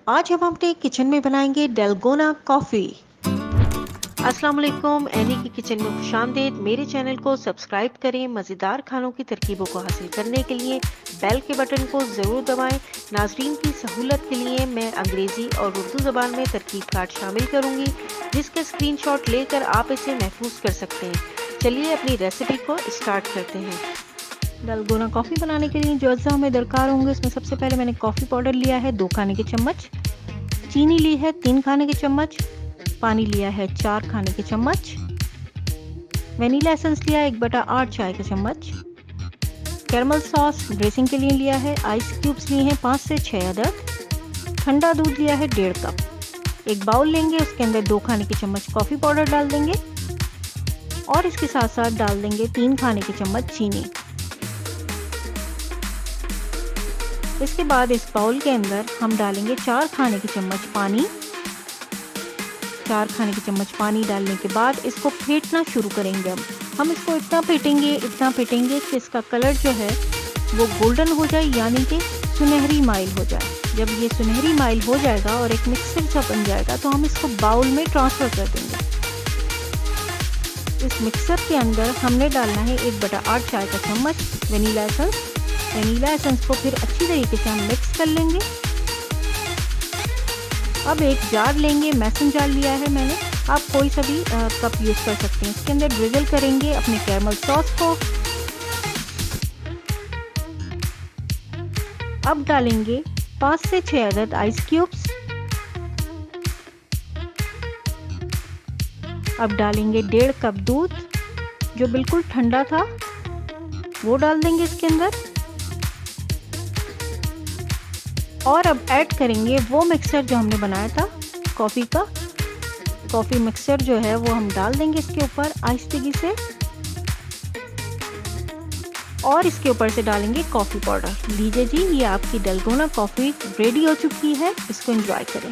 आज हम अपने किचन में बनाएंगे डलगोना कॉफ़ी। अस्सलाम वालेकुम, एनी की किचन में खुशामदीद। मेरे चैनल को सब्सक्राइब करें। मज़ेदार खानों की तरकीबों को हासिल करने के लिए बेल के बटन को ज़रूर दबाएं। नाजरीन की सहूलत के लिए मैं अंग्रेज़ी और उर्दू ज़बान में तरकीब कार्ड शामिल करूंगी, जिसके स्क्रीनशॉट लेकर आप इसे महफूज कर सकते हैं। चलिए अपनी रेसिपी को स्टार्ट करते हैं। डलगोना कॉफ़ी बनाने के लिए जो अज्जा हमें दरकार होंगे, उसमें सबसे पहले मैंने कॉफ़ी पाउडर लिया है 2 खाने के चम्मच, चीनी ली है 3 खाने के चम्मच, पानी लिया है 4 खाने के चम्मच, वनीला एसेंस लिया है 1/8 चाय का चम्मच, कैरमल सॉस ड्रेसिंग के लिए लिया है, आइस क्यूब्स लिए हैं 5 से 6 अदद, ठंडा दूध लिया है 1.5 कप। एक बाउल लेंगे, उसके अंदर 2 खाने के चम्मच कॉफ़ी पाउडर डाल देंगे और इसके साथ साथ डाल देंगे 3 खाने के चम्मच चीनी। इसके बाद इस बाउल के अंदर हम डालेंगे 4 खाने के चम्मच पानी। 4 खाने के चम्मच पानी डालने के बाद इसको फेंटना शुरू करेंगे। अब हम इसको इतना फेंटेंगे कि इसका कलर जो है वो गोल्डन हो जाए, यानी कि सुनहरी माइल हो जाए। जब ये सुनहरी माइल हो जाएगा और एक मिक्सर सा बन जाएगा तो हम इसको बाउल में ट्रांसफ़र कर देंगे। इस मिक्सर के अंदर हमने डालना है 1/8 चाय का चम्मच वनीला एसेंस। वनीला एसेंस को फिर अच्छी तरीके से हम मिक्स कर लेंगे। अब एक जार लेंगे, मैसन जार लिया है मैंने, आप कोई सा भी कप यूज़ कर सकते हैं। इसके अंदर ड्रिजल करेंगे अपने कैरमल सॉस को। अब डालेंगे 5 से 6 अदद आइस क्यूब्स। अब डालेंगे 1.5 कप दूध जो बिल्कुल ठंडा था, वो डाल देंगे इसके अंदर। और अब ऐड करेंगे वो मिक्सर जो हमने बनाया था कॉफ़ी का। कॉफ़ी मिक्सर जो है वो हम डाल देंगे इसके ऊपर आहिस्तेगी से, और इसके ऊपर से डालेंगे कॉफ़ी पाउडर। लीजिए जी, ये आपकी डलगोना कॉफ़ी रेडी हो चुकी है। इसको एंजॉय करें।